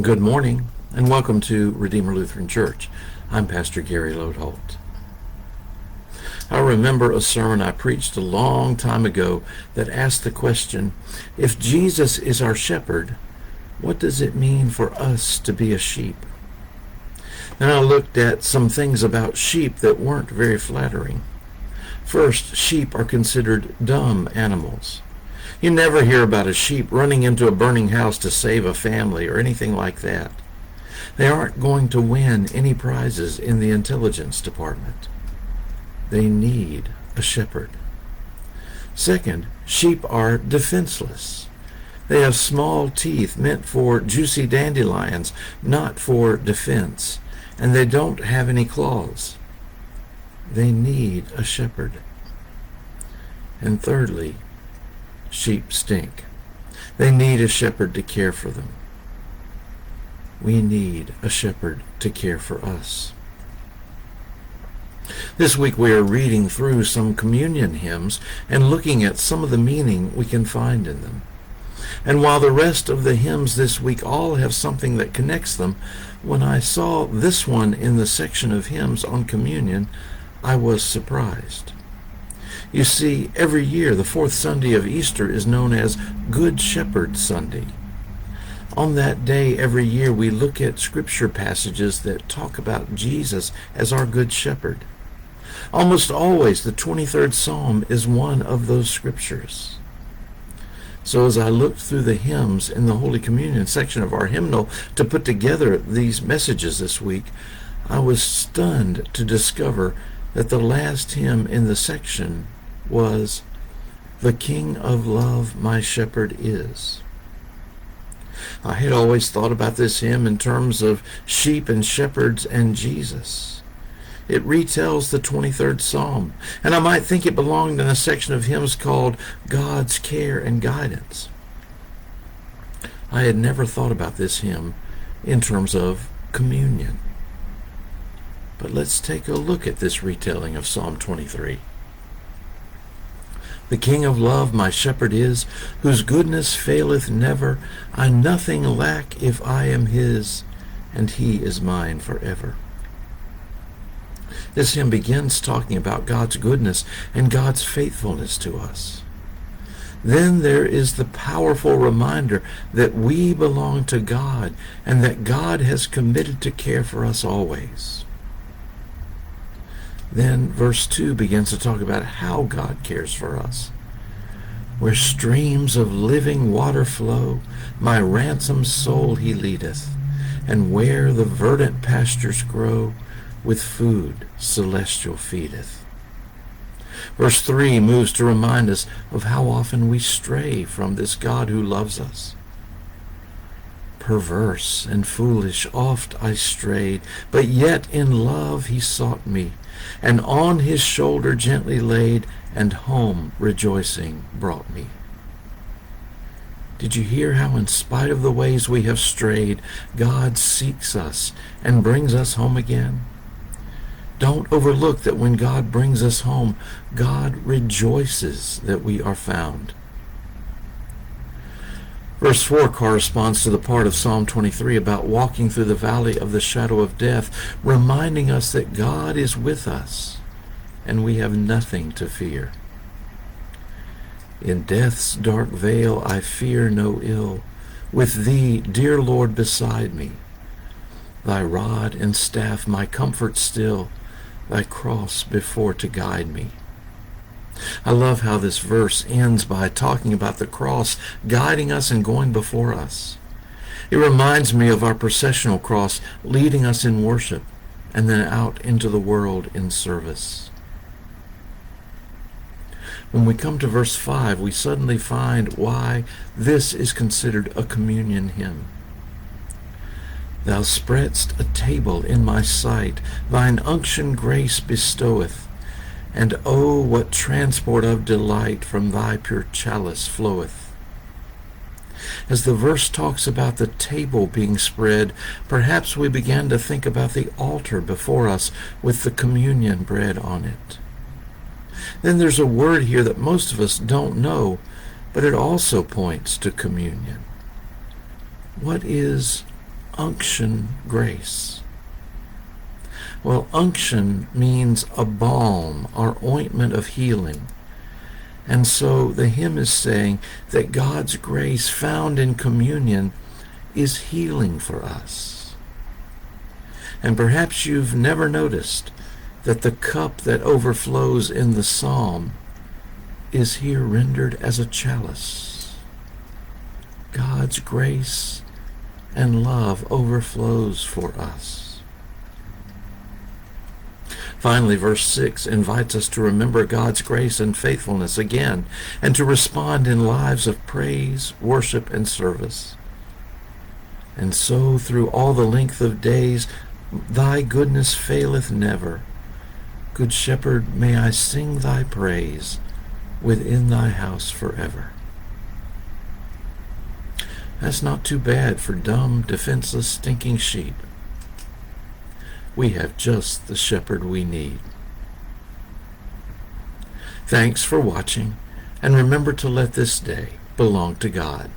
Good morning, and welcome to Redeemer Lutheran Church. I'm Pastor Gary Lodeholt. I remember a sermon I preached a long time ago that asked the question, if Jesus is our shepherd, what does it mean for us to be a sheep? Then I looked at some things about sheep that weren't very flattering. First, sheep are considered dumb animals. You never hear about a sheep running into a burning house to save a family or anything like that. They aren't going to win any prizes in the intelligence department. They need a shepherd. Second, sheep are defenseless. They have small teeth meant for juicy dandelions, not for defense, and they don't have any claws. They need a shepherd. And thirdly, sheep stink. They need a shepherd to care for them. We need a shepherd to care for us. This week we are reading through some communion hymns and looking at some of the meaning we can find in them. And while the rest of the hymns this week all have something that connects them, when I saw this one in the section of hymns on communion, I was surprised. You see, every year the fourth Sunday of Easter is known as Good Shepherd Sunday. On that day every year we look at scripture passages that talk about Jesus as our Good Shepherd. Almost always the 23rd Psalm is one of those scriptures. So as I looked through the hymns in the Holy Communion section of our hymnal to put together these messages this week, I was stunned to discover that the last hymn in the section was, "The King of Love my Shepherd is." I had always thought about this hymn in terms of sheep and shepherds and Jesus. It retells the 23rd Psalm, and I might think it belonged in a section of hymns called God's Care and Guidance. I had never thought about this hymn in terms of communion. But let's take a look at this retelling of Psalm 23. The King of love my shepherd is, whose goodness faileth never. I nothing lack if I am his, and he is mine forever. This hymn begins talking about God's goodness and God's faithfulness to us. Then there is the powerful reminder that we belong to God and that God has committed to care for us always. Then verse 2 begins to talk about how God cares for us. Where streams of living water flow, my ransomed soul he leadeth, and where the verdant pastures grow, with food celestial feedeth. Verse 3 moves to remind us of how often we stray from this God who loves us. Perverse and foolish oft I strayed, but yet in love he sought me, and on his shoulder gently laid, and home rejoicing brought me. Did you hear how in spite of the ways we have strayed, God seeks us and brings us home again? Don't overlook that when God brings us home, God rejoices that we are found. Verse 4 corresponds to the part of Psalm 23 about walking through the valley of the shadow of death, reminding us that God is with us and we have nothing to fear. In death's dark vale I fear no ill, with thee, dear Lord, beside me. Thy rod and staff my comfort still, thy cross before to guide me. I love how this verse ends by talking about the cross guiding us and going before us. It reminds me of our processional cross leading us in worship and then out into the world in service. When we come to verse 5, we suddenly find why this is considered a communion hymn. Thou spreadst a table in my sight, thine unction grace bestoweth, and oh, what transport of delight from thy pure chalice floweth. As the verse talks about the table being spread, perhaps we began to think about the altar before us with the communion bread on it. Then there's a word here that most of us don't know, but it also points to communion. What is Unction Grace. Well, unction means a balm or ointment of healing. And so the hymn is saying that God's grace found in communion is healing for us. And perhaps you've never noticed that the cup that overflows in the psalm is here rendered as a chalice. God's grace and love overflows for us. Finally, verse 6 invites us to remember God's grace and faithfulness again, and to respond in lives of praise, worship, and service. And so through all the length of days, thy goodness faileth never. Good Shepherd, may I sing thy praise within thy house forever. That's not too bad for dumb, defenseless, stinking sheep. We have just the shepherd we need. Thanks for watching, and remember to let this day belong to God.